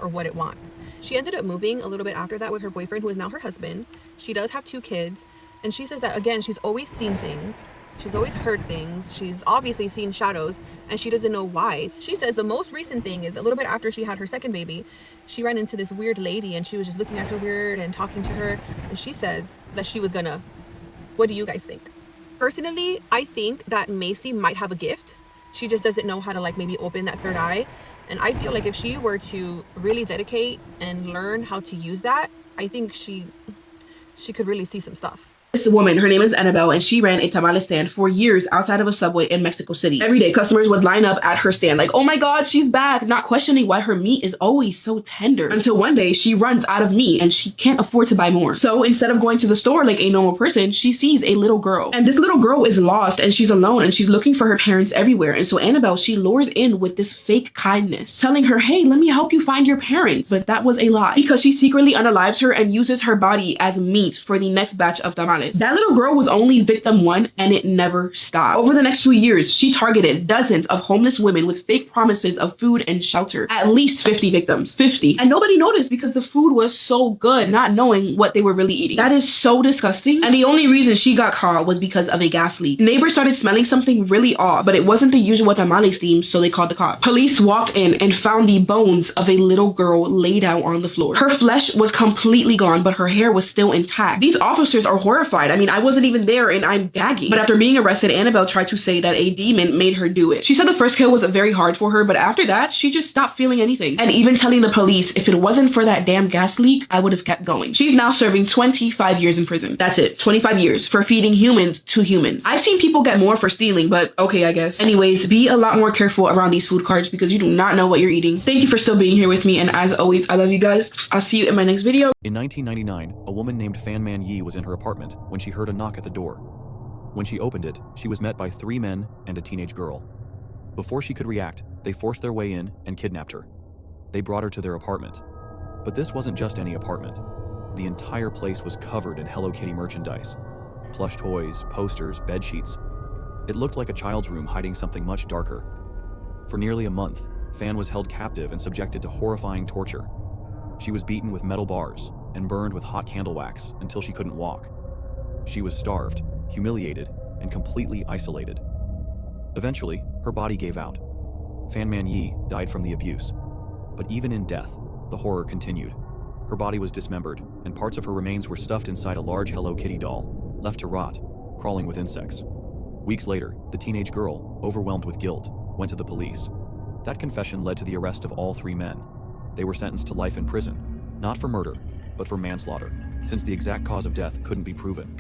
M: or what it wants. She ended up moving a little bit after that with her boyfriend, who is now her husband. She does have 2 kids, and she says that, again, she's always seen things. She's always heard things. She's obviously seen shadows, and she doesn't know why. She says the most recent thing is a little bit after she had her second baby, she ran into this weird lady, and she was just looking at her weird and talking to her, and she says that she was gonna... What do you guys think? Personally, I think that Macy might have a gift. She just doesn't know how to, like, maybe open that third eye. And I feel like if she were to really dedicate and learn how to use that, I think she could really see some stuff.
N: This woman, her name is Annabelle, and she ran a tamale stand for years outside of a Subway in Mexico City. Every day, customers would line up at her stand like, "Oh my God, she's back," not questioning why her meat is always so tender. Until one day, she runs out of meat and she can't afford to buy more. So instead of going to the store like a normal person, she sees a little girl. And this little girl is lost and she's alone and she's looking for her parents everywhere. And so Annabelle, she lures in with this fake kindness, telling her, "Hey, let me help you find your parents." But that was a lie, because she secretly unalives her and uses her body as meat for the next batch of tamales. That little girl was only victim 1, and it never stopped. Over the next 2 years, she targeted dozens of homeless women with fake promises of food and shelter. At least 50 victims. 50. And nobody noticed because the food was so good, not knowing what they were really eating. That is so disgusting. And the only reason she got caught was because of a gas leak. Neighbors started smelling something really off, but it wasn't the usual tamale steam, so they called the cops. Police walked in and found the bones of a little girl laid out on the floor. Her flesh was completely gone, but her hair was still intact. These officers are horrified. I mean, I wasn't even there and I'm gagging. But after being arrested, Annabelle tried to say that a demon made her do it. She said the first kill was very hard for her, but after that, she just stopped feeling anything. And even telling the police, if it wasn't for that damn gas leak, I would have kept going. She's now serving 25 years in prison. That's it. 25 years for feeding humans to humans. I've seen people get more for stealing, but okay, I guess. Anyways, be a lot more careful around these food carts because you do not know what you're eating. Thank you for still being here with me, and as always, I love you guys. I'll see you in my next video.
O: In 1999, a woman named Fan Man Yi was in her apartment when she heard a knock at the door. When she opened it, she was met by 3 men and a teenage girl. Before she could react, they forced their way in and kidnapped her. They brought her to their apartment. But this wasn't just any apartment. The entire place was covered in Hello Kitty merchandise. Plush toys, posters, bed sheets. It looked like a child's room hiding something much darker. For nearly a month, Fan was held captive and subjected to horrifying torture. She was beaten with metal bars and burned with hot candle wax until she couldn't walk. She was starved, humiliated, and completely isolated. Eventually, her body gave out. Fan Man Yi died from the abuse. But even in death, the horror continued. Her body was dismembered, and parts of her remains were stuffed inside a large Hello Kitty doll, left to rot, crawling with insects. Weeks later, the teenage girl, overwhelmed with guilt, went to the police. That confession led to the arrest of all 3 men. They were sentenced to life in prison, not for murder, but for manslaughter, since the exact cause of death couldn't be proven.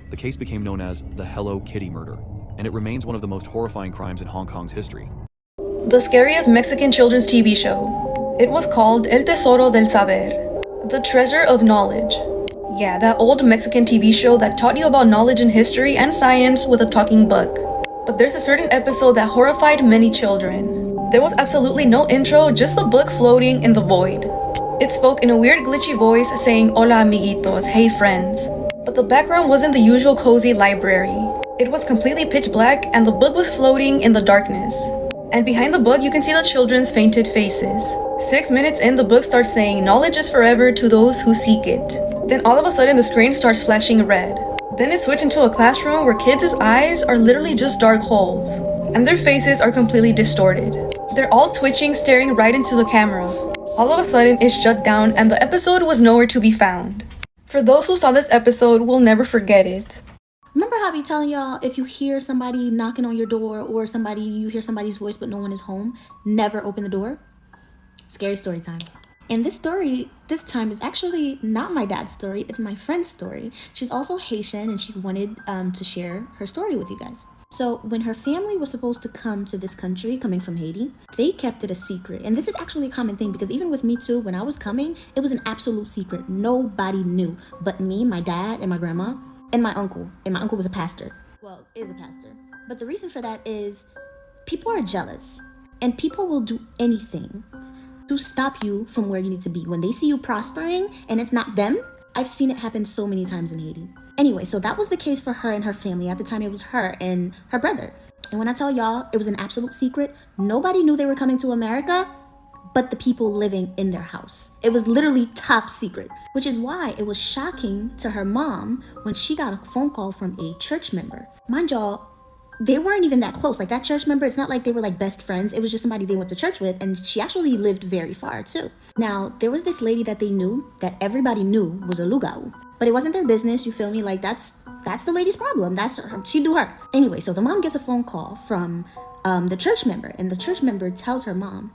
O: The case became known as the Hello Kitty murder, and it remains one of the most horrifying crimes in Hong Kong's history.
B: The scariest Mexican children's TV show. It was called El Tesoro del Saber, the treasure of knowledge. Yeah, that old Mexican TV show that taught you about knowledge in history and science with a talking book. But there's a certain episode that horrified many children. There was absolutely no intro, just the book floating in the void. It spoke in a weird glitchy voice saying, "Hola amiguitos, hey friends." But the background wasn't the usual cozy library. It was completely pitch black and the book was floating in the darkness. And behind the book you can see the children's fainted faces. 6 minutes in, the book starts saying, "Knowledge is forever to those who seek it." Then all of a sudden the screen starts flashing red. Then it switched into a classroom where kids' eyes are literally just dark holes. And their faces are completely distorted. They're all twitching, staring right into the camera. All of a sudden it shut down and the episode was nowhere to be found. For those who saw this episode, will never forget it.
P: Remember how I be telling y'all, if you hear somebody knocking on your door or you hear somebody's voice but no one is home, never open the door? Scary story time. And this story, this time, is actually not my dad's story, it's my friend's story. She's also Haitian and she wanted to share her story with you guys. So when her family was supposed to come to this country, coming from Haiti, they kept it a secret. And this is actually a common thing because even with me too, when I was coming, it was an absolute secret. Nobody knew but me, my dad, and my grandma. and my uncle. And my uncle was a pastor. Well, is a pastor. But the reason for that is people are jealous. And people will do anything to stop you from where you need to be. When they see you prospering and it's not them, I've seen it happen so many times in Haiti. Anyway, so that was the case for her and her family. At the time, it was her and her brother. And when I tell y'all, it was an absolute secret. Nobody knew they were coming to America but the people living in their house. It was literally top secret, which is why it was shocking to her mom when she got a phone call from a church member. Mind y'all, they weren't even that close. Like, that church member, it's not like they were like best friends. It was just somebody they went to church with, and she actually lived very far too. Now, there was this lady that they knew, that everybody knew was a lugau, but it wasn't their business, you feel me? Like, that's the lady's problem. That's her, she do her. Anyway, so the mom gets a phone call from the church member, and the church member tells her mom,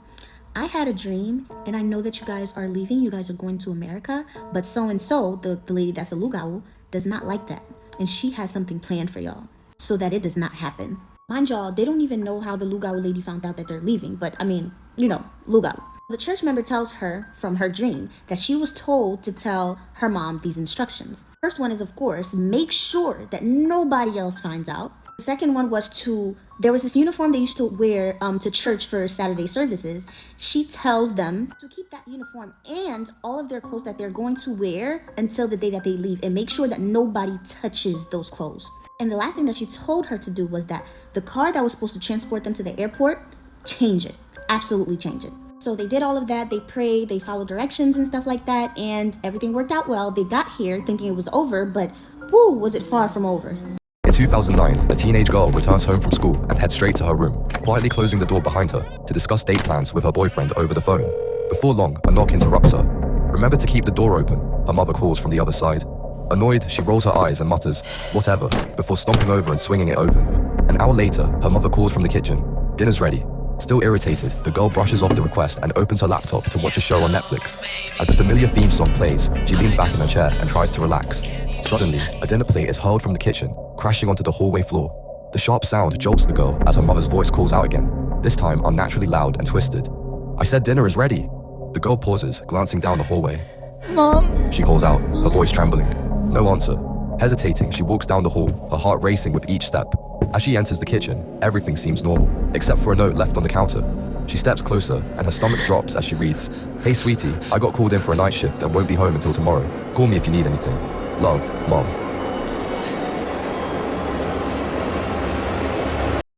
P: I had a dream, and I know that you guys are leaving. You guys are going to America, but so-and-so, the lady that's a lugau, does not like that. And she has something planned for y'all so that it does not happen. Mind y'all, they don't even know how the lugau lady found out that they're leaving, but I mean, you know, lugau. The church member tells her from her dream that she was told to tell her mom these instructions. First one is, of course, make sure that nobody else finds out. The second one was there was this uniform they used to wear to church for Saturday services. She tells them to keep that uniform and all of their clothes that they're going to wear until the day that they leave, and make sure that nobody touches those clothes. And the last thing that she told her to do was that the car that was supposed to transport them to the airport, change it. Absolutely change it. So they did all of that. They prayed, they followed directions and stuff like that, and everything worked out well. They got here thinking it was over, but whoo, was it far from over.
Q: In 2009, a teenage girl returns home from school and heads straight to her room, quietly closing the door behind her to discuss date plans with her boyfriend over the phone. Before long, a knock interrupts her. Remember to keep the door open, her mother calls from the other side. Annoyed, she rolls her eyes and mutters, whatever, before stomping over and swinging it open. An hour later, her mother calls from the kitchen. Dinner's ready. Still irritated, the girl brushes off the request and opens her laptop to watch a show on Netflix. As the familiar theme song plays, she leans back in her chair and tries to relax. Suddenly, a dinner plate is hurled from the kitchen, crashing onto the hallway floor. The sharp sound jolts the girl as her mother's voice calls out again, this time unnaturally loud and twisted. I said dinner is ready. The girl pauses, glancing down the hallway.
R: Mom,
Q: she calls out, her voice trembling. No answer. Hesitating, she walks down the hall, her heart racing with each step. As she enters the kitchen, everything seems normal, except for a note left on the counter. She steps closer, and her stomach drops as she reads, Hey sweetie, I got called in for a night shift and won't be home until tomorrow. Call me if you need anything. Love, Mom.